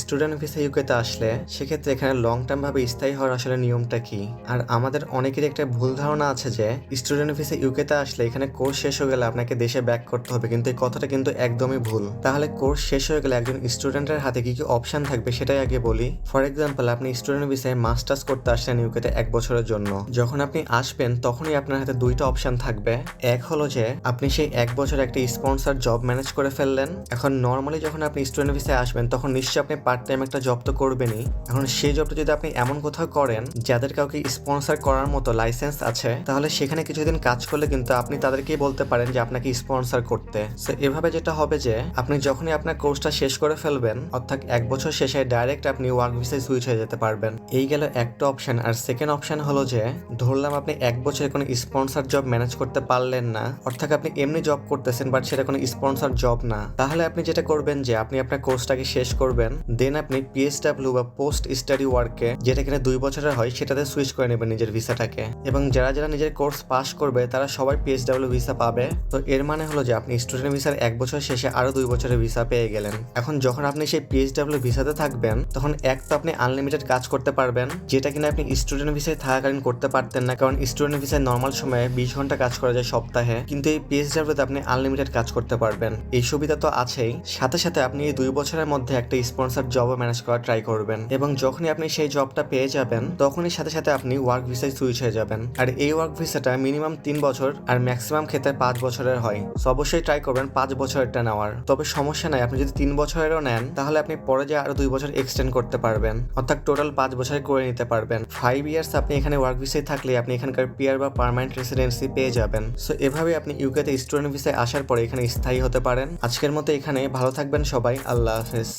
Student visa ইউকেতে আসলে সেক্ষেত্রে এখানে লং টার্ম ভাবে স্থায়ী হওয়ার আসলে নিয়মটা কি? আর আমাদের অনেকেরই একটা ভুল ধারণা আছে যে স্টুডেন্ট ভিসা ইউকেতে আসলে এখানে কোর্স শেষ হয়ে গেলে আপনাকে দেশে ব্যাক করতে হবে, কিন্তু এই কথাটা কিন্তু একদমই ভুল। তাহলে কোর্স শেষ হয়ে গেলে একজন স্টুডেন্টের হাতে কি কি অপশন থাকবে সেটাই আগে বলি। ফর এক্সাম্পল, আপনি স্টুডেন্ট ভিসায় মাস্টার্স করতে আসলেন ইউকেতে 1 বছরের জন্য। যখন আপনি আসবেন তখনই আপনার হাতে দুইটা অপশন থাকবে। এক হলো যে আপনি সেই 1 বছর একটা স্পন্সর জব ম্যানেজ করে ফেললেন। এখন নর্মালি যখন আপনি স্টুডেন্ট ভিসায় আসবেন তখন নিশ্চয়ই আপনি পার্ট টাইম একটা জব তো করবেনই। এখন সেই জবটা যদি আপনি এমন কোথাও করেন যাদের কাউকে স্পন্সর করার মতো লাইসেন্স আছে, তাহলে সেখানে কিছুদিন কাজ করলে কিন্তু আপনি তাদেরকেই বলতে পারেন যে আপনাকে স্পন্সর করতে। সো এভাবে যেটা হবে যে আপনি যখনই আপনার কোর্সটা শেষ করে ফেলবেন, অর্থাৎ 1 বছর শেষে ডাইরেক্ট আপনি ওয়ার্ক ভিসায় সুইচ হয়ে যেতে পারবেন। এই গেল একটা অপশন। আর সেকেন্ড অপশন হলো যে ধরলাম আপনি 1 বছরে কোনো স্পন্সর জব ম্যানেজ করতে পারলেন না, অর্থাৎ আপনি এমনি জব করতেছেন বাট সেটা কোনো স্পন্সর জব না। তাহলে আপনি যেটা করবেন যে আপনি আপনার কোর্সটাকে শেষ করবেন, দেন আপনি পিএসডব্লিউ বা পোস্ট স্টাডি ওয়ার্কে, যেটা কিনা 2 বছরের হয়, সেটাতে সুইচ করে নেবেন নিজের ভিসাটাকে। এবং যারা যারা নিজের কোর্স পাস করবে তারা সবাই পিএসডব্লিউ ভিসা পাবে। তো এর মানে হলো যে আপনি স্টুডেন্ট ভিসার 1 বছর শেষে আরো 2 বছরের ভিসা পেয়ে গেলেন। এখন যখন আপনি সেই পিএসডব্লিউ ভিসাতে থাকবেন তখন এক তো আপনি আনলিমিটেড কাজ করতে পারবেন, যেটা কিনা আপনি স্টুডেন্ট ভিসায় থাকাকালীন করতে পারতেন না, কারণ স্টুডেন্ট ভিসায় নর্মাল সময়ে 20 ঘন্টা কাজ করা যায় সপ্তাহে। কিন্তু এই পিএসডব্লিউতে আপনি আনলিমিটেড কাজ করতে পারবেন। এই সুবিধা তো আছেই, সাথে সাথে আপনি এই 2 বছরের মধ্যে একটা স্পন্সর জবও ম্যানেজ করা ট্রাই করবেন। এবং যখনই আপনি সেই জবটা পেয়ে যাবেন তখনই সাথে সাথে আপনি ওয়ার্ক ভিসায় সুইচ হয়ে যাবেন। আর এই ওয়ার্ক ভিসাটা মিনিমাম 3 বছর আর ম্যাক্সিমাম ক্ষেত্রে 5 বছরের হয়। সো অবশ্যই ট্রাই করবেন 5 বছরেরটা নেওয়ার। তবে সমস্যা নাই, আপনি যদি 3 বছরেরও নেন তাহলে আপনি পরে যে আরো 2 বছর এক্সটেন্ড করতে পারবেন, অর্থাৎ টোটাল 5 বছরে করে নিতে পারবেন। 5 ইয়ার্স আপনি এখানে ওয়ার্ক ভিসায় থাকলে আপনি এখানকার পিআর বা পার্মানেন্ট রেসিডেন্সি পেয়ে যাবেন। সো এভাবে আপনি ইউকেতে স্টুডেন্ট ভিসায় আসার পরে এখানে স্থায়ী হতে পারেন। আজকের মতো এখানে, ভালো থাকবেন সবাই, আল্লাহ হাফেজ।